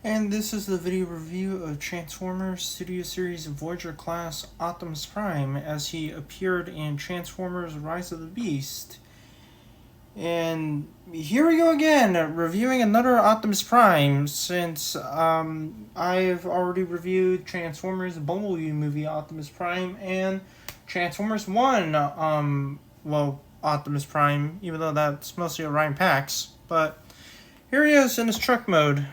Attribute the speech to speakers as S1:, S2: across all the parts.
S1: And this is the video review of Transformers Studio Series Voyager class Optimus Prime as he appeared in Transformers Rise of the Beast. And here we go again, reviewing another Optimus Prime since I've already reviewed Transformers the Bumblebee movie Optimus Prime and Transformers 1 Optimus Prime, even though that's mostly Orion Pax. But here he is in his truck mode.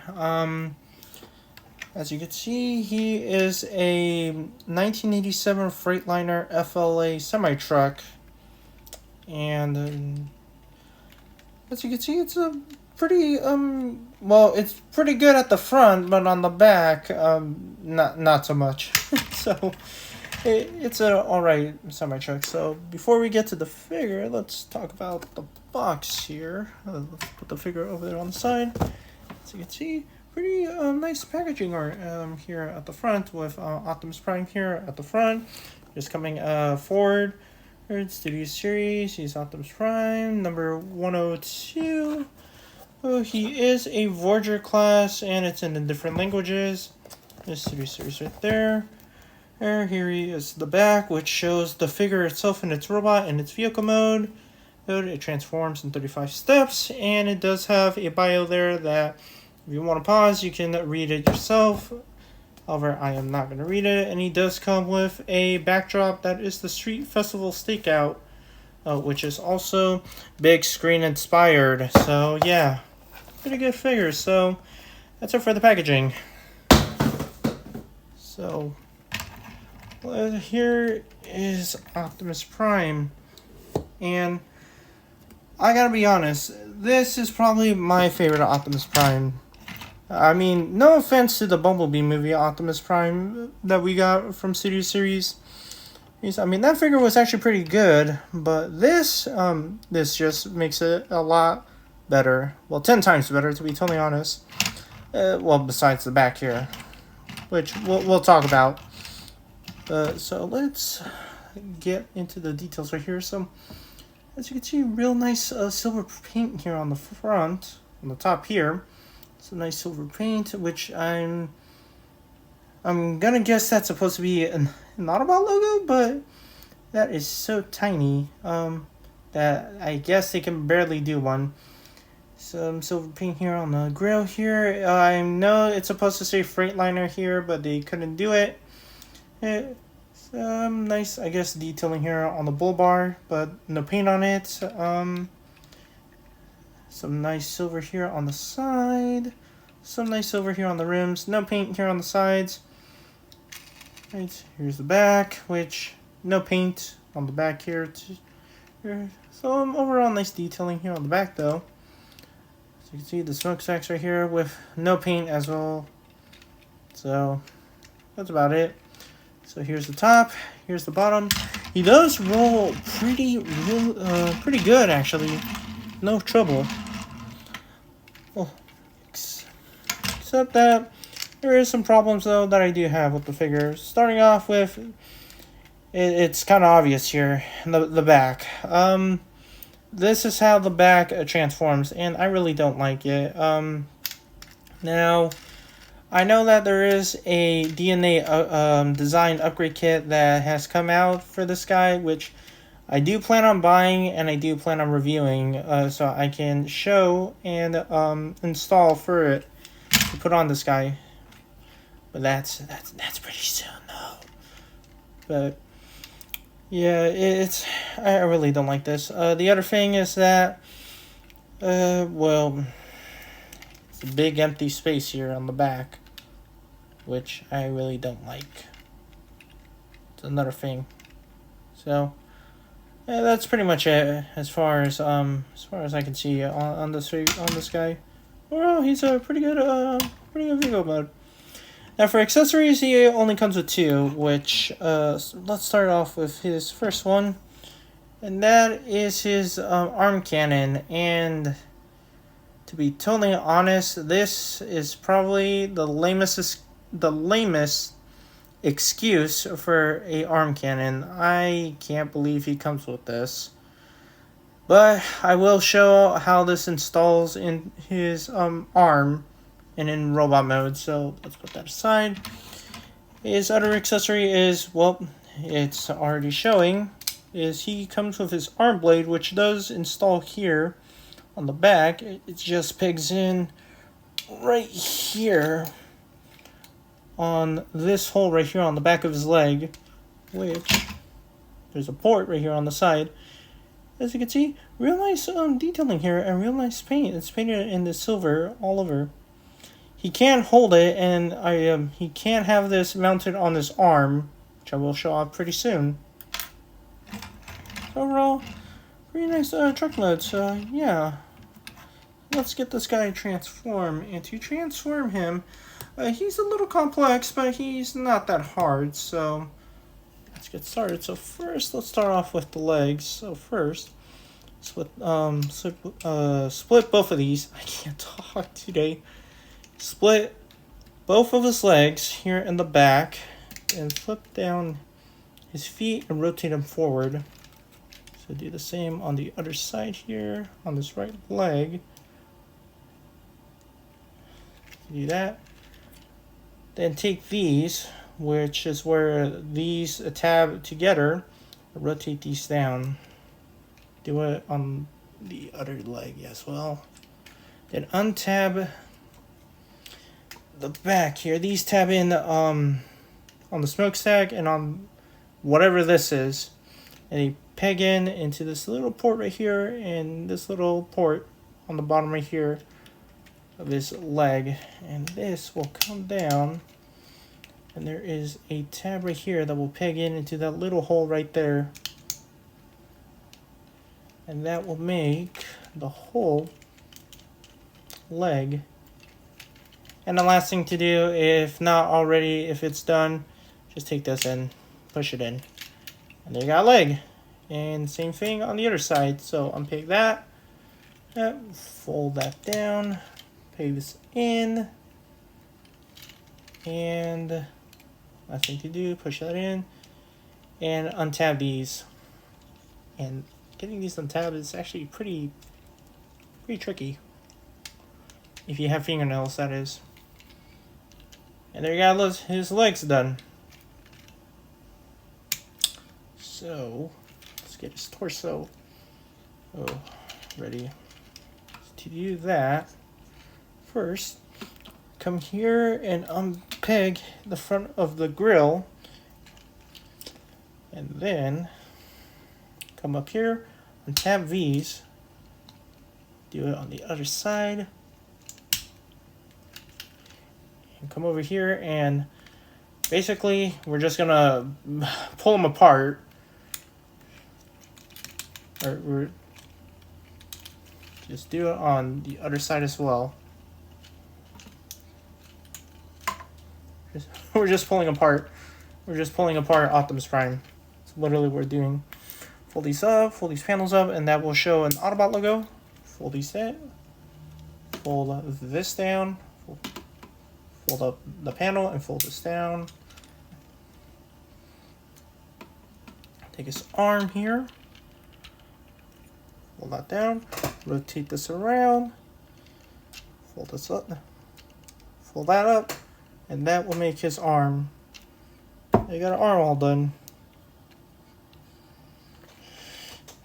S1: As you can see, he is a 1987 Freightliner FLA semi-truck. And as you can see, it's a pretty, it's pretty good at the front, but on the back, not so much. So, it's an alright semi-truck. So, before we get to the figure, let's talk about the box here. Let's put the figure over there on the side. As you can see, pretty nice packaging here at the front with Optimus Prime here at the front. Just coming forward. Studio Series, he's Optimus Prime, number 102. Oh, he is a Voyager class, and it's in the different languages. There's Studio Series right there. Here he is the back, which shows the figure itself in its robot and its vehicle mode. It transforms in 35 steps, and it does have a bio there that if you want to pause, you can read it yourself. However, I am not going to read it. And he does come with a backdrop that is the Street Festival Stakeout, which is also big screen inspired. So, yeah, pretty good figure. So, that's it for the packaging. So, here is Optimus Prime. And I gotta be honest, this is probably my favorite Optimus Prime. I mean, no offense to the Bumblebee movie Optimus Prime that we got from Studio Series. I mean, that figure was actually pretty good, but this just makes it a lot better. Well, 10 times better, to be totally honest. Besides the back here, which we'll talk about. So let's get into the details right here. So, as you can see, real nice silver paint here on the front, on the top here. Some nice silver paint, which I'm gonna guess that's supposed to be an Autobot logo, but that is so tiny that I guess they can barely do one. Some silver paint here on the grill here. I know it's supposed to say Freightliner here, but they couldn't do it. Some nice, I guess, detailing here on the bull bar, but no paint on it. Some nice silver here on the side. Some nice silver here on the rims. No paint here on the sides. Right, here's the back, which no paint on the back here. So overall nice detailing here on the back though. So you can see the smokestacks right here with no paint as well. So that's about it. So here's the top. Here's the bottom. He does roll pretty good actually. No trouble. Well, except that there is some problems though that I do have with the figure. Starting off with, it's kind of obvious here, the back. This is how the back transforms, and I really don't like it. Now, I know that there is a DNA design upgrade kit that has come out for this guy, which I do plan on buying and I do plan on reviewing, so I can show and install for it to put on this guy. But that's pretty soon though. But yeah, I really don't like this. The other thing is that it's a big empty space here on the back, which I really don't like. It's another thing. So yeah, that's pretty much it as far as I can see on this guy. Well, he's a pretty good vehicle mode. Now for accessories, he only comes with two, which let's start off with his first one, and that is his arm cannon. And to be totally honest, this is probably the lamest excuse for a arm cannon. I can't believe he comes with this. But I will show how this installs in his arm and in robot mode, so let's put that aside. His other accessory is, well, it's already showing, is he comes with his arm blade, which does install here on the back. It just pegs in right here on this hole right here on the back of his leg, which there's a port right here on the side. As you can see, real nice detailing here and real nice paint. It's painted in the silver all over. He can't hold it, and he can't have this mounted on his arm, which I will show off pretty soon. Overall, pretty nice truck modes. Yeah, let's get this guy transformed. And to transform him, he's a little complex, but he's not that hard. So let's get started. So first, let's start off with the legs. So first, split both of these. I can't talk today. Split both of his legs here in the back, and flip down his feet and rotate them forward. So do the same on the other side here on this right leg. Do that. Then take these, which is where these tab together, rotate these down. Do it on the other leg as well. Then untab the back here. These tab in on the smokestack and on whatever this is. And you peg in into this little port right here and this little port on the bottom right here of his leg. And this will come down. And there is a tab right here that will peg in into that little hole right there. And that will make the whole leg. And the last thing to do, if not already, if it's done, just take this and push it in. And there you got a leg. And same thing on the other side. So unpeg that. Fold that down. Peg this in. And last thing to do, push that in. And untab these. And getting these untabbed is actually pretty tricky. If you have fingernails, that is. And there you go, his legs done. So, let's get his torso ready. To do that, first, come here and unpeg the front of the grill. And then, come up here, untab these. Do it on the other side. And come over here and basically we're just gonna pull them apart. Or we're just do it on the other side as well. We're just pulling apart. We're just pulling apart Optimus Prime. That's literally what we're doing. Fold these up, fold these panels up, and that will show an Autobot logo. Fold these in. Fold this down. Fold up the panel and fold this down. Take his arm here. Fold that down. Rotate this around. Fold this up. Fold that up. And that will make his arm. You got an arm all done.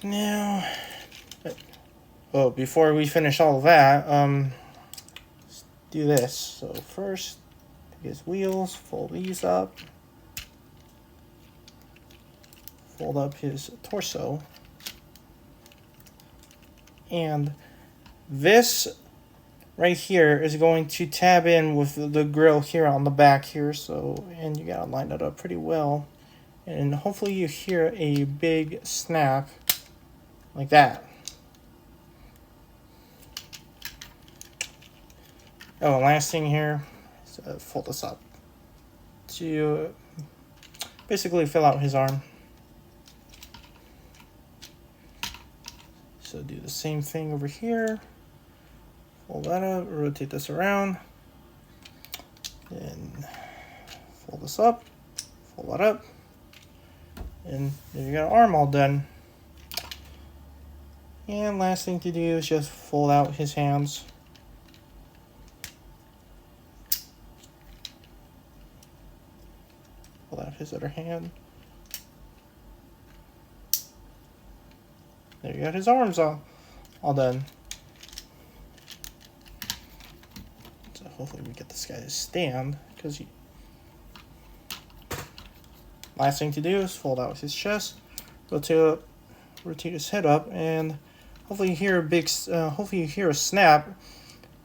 S1: Now, before we finish all of that, let's do this. So first, take his wheels, fold these up. Fold up his torso. And this right here is going to tab in with the grill here on the back here. So, and you gotta line that up pretty well. And hopefully you hear a big snap like that. Oh, and last thing here is fold this up to basically fill out his arm. So do the same thing over here. Fold that up, rotate this around. Then fold this up, fold that up. And there you got an arm all done. And last thing to do is just fold out his hands. pull out his other hand. There you got his arms all done. So hopefully we get this guy to stand, because last thing to do is fold out his chest, rotate his head up, and hopefully you hear a big, hopefully you hear a snap,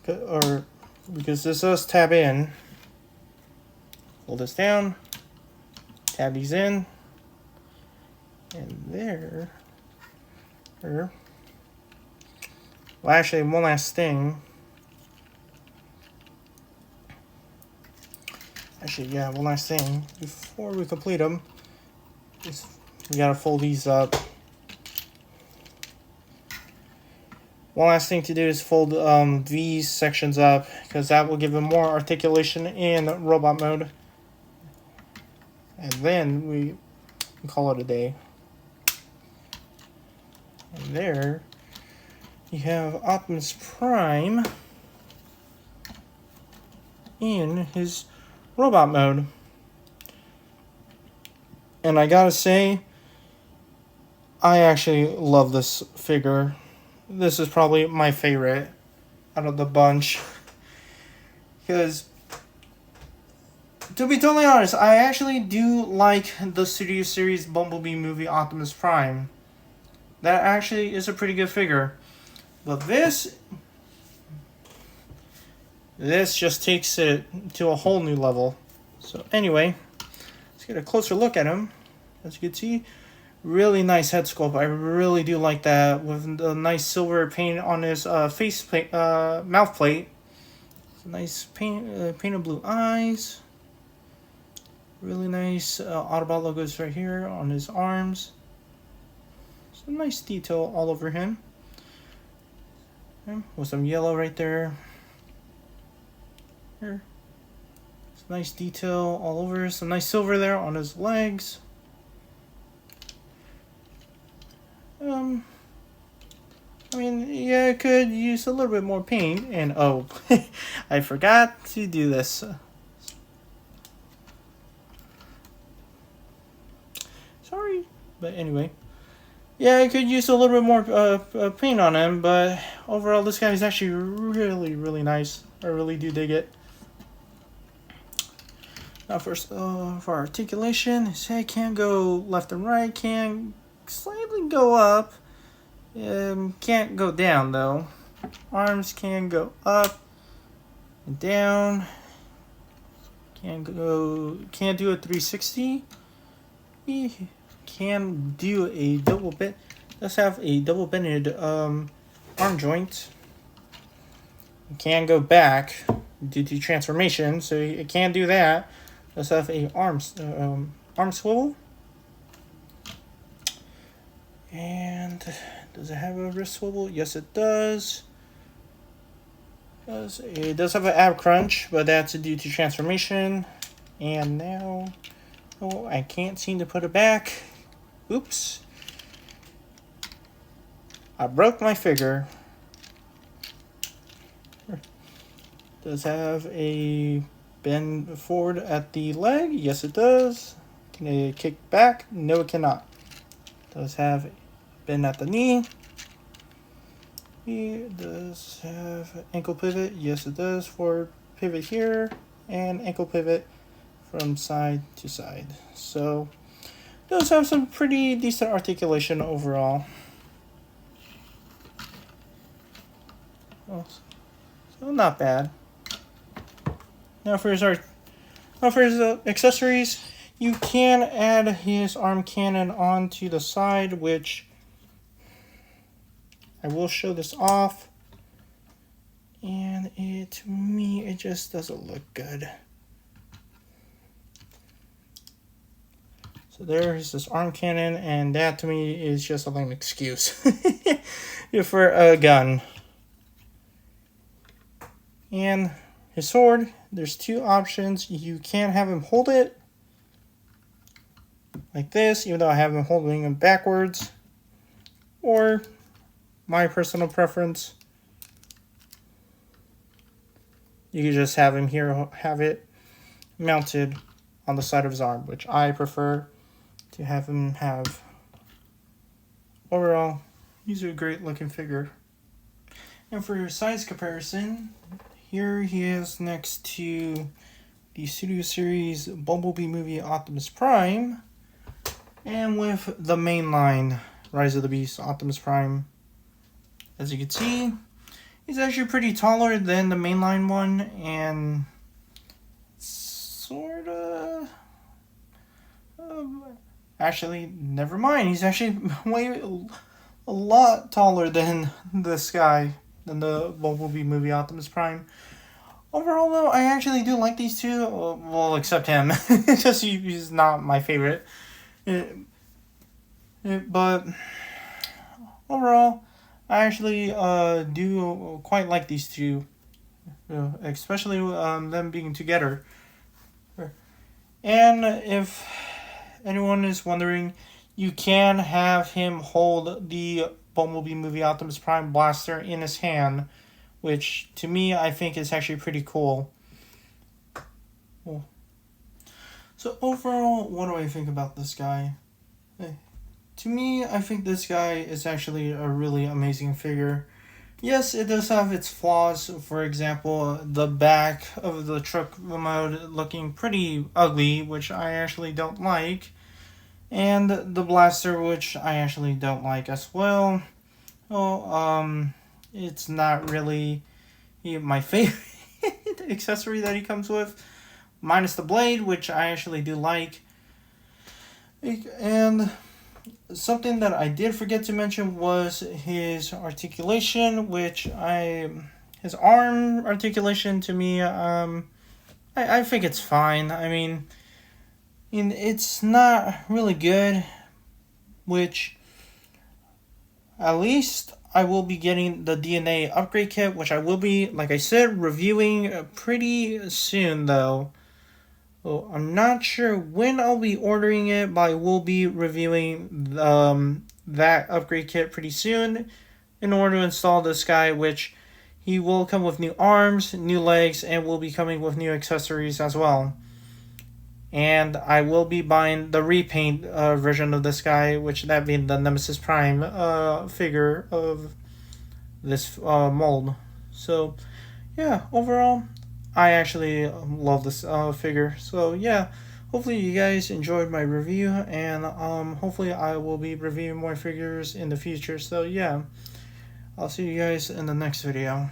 S1: or because this does tab in. Fold this down, tab these in, and there. Well, actually, one last thing. Actually, yeah, one last thing. Before we complete them, we gotta fold these up. One last thing to do is fold these sections up, because that will give them more articulation in robot mode. And then we can call it a day. And there you have Optimus Prime in his robot mode. And I gotta say, I actually love this figure. This is probably my favorite out of the bunch. Because, to be totally honest, I actually do like the Studio Series Bumblebee movie Optimus Prime. That actually is a pretty good figure. But this just takes it to a whole new level. So anyway, let's get a closer look at him. As you can see, really nice head sculpt. I really do like that, with the nice silver paint on his face plate, mouth plate. Nice painted blue eyes. Really nice Autobot logos right here on his arms. Some nice detail all over him. Okay, with some yellow right there. Here. Some nice detail all over. Some nice silver there on his legs. I mean, yeah, I could use a little bit more paint. And oh, I forgot to do this. Sorry. But anyway. Yeah, I could use a little bit more paint on him, but overall this guy is actually really, really nice. I really do dig it. Now first, for articulation, his head can go left and right, can slightly go up, can't go down though. Arms can go up and down. Can't do a 360. Can do a double bend. Does have a double bended arm joint. It can go back due to transformation, so it can do that. Does have a arm swivel. And does it have a wrist swivel? Yes, it does. It does have an ab crunch, but that's due to transformation. And now, oh, I can't seem to put it back. Oops. I broke my figure. Does have a bend forward at the leg? Yes, it does. Can it kick back? No, it cannot. Does have a bend at the knee. It does have ankle pivot. Yes, it does. Forward pivot here and ankle pivot from side to side. So does have some pretty decent articulation overall. So not bad. Now for his accessories, you can add his arm cannon onto the side, which I will show this off. And to me, it just doesn't look good. So there's this arm cannon, and that to me is just a lame excuse for a gun. And his sword, there's two options. You can have him hold it like this, even though I have him holding him backwards. Or, my personal preference, you can just have him here, have it mounted on the side of his arm, which I prefer to have him have. Overall, he's a great looking figure. And for your size comparison, here he is next to the Studio Series Bumblebee movie Optimus Prime, and with the mainline Rise of the Beast Optimus Prime. As you can see, he's actually pretty taller than the mainline one, and sorta. Actually, never mind. He's actually a lot taller than this guy, than the Bumblebee movie Optimus Prime. Overall, though, I actually do like these two. Well, except him. Just he's not my favorite. But overall, I actually do quite like these two. Especially them being together. And if anyone is wondering, you can have him hold the Bumblebee movie Optimus Prime blaster in his hand, which to me I think is actually pretty cool. So overall, what do I think about this guy? To me, I think this guy is actually a really amazing figure. Yes, it does have its flaws. For example, the back of the truck mode looking pretty ugly, which I actually don't like. And the blaster, which I actually don't like as well. It's not really my favorite accessory that he comes with. Minus the blade, which I actually do like. And something that I did forget to mention was his articulation, his arm articulation to me, I think it's fine. I mean, it's not really good, which at least I will be getting the DNA upgrade kit, which I will be, like I said, reviewing pretty soon though. Well, I'm not sure when I'll be ordering it, but I will be reviewing that upgrade kit pretty soon in order to install this guy, which he will come with new arms, new legs, and will be coming with new accessories as well. And I will be buying the repaint version of this guy, which that being the Nemesis Prime figure of this mold. So, yeah, overall, I actually love this figure. So yeah, hopefully you guys enjoyed my review, and hopefully I will be reviewing more figures in the future. So yeah, I'll see you guys in the next video.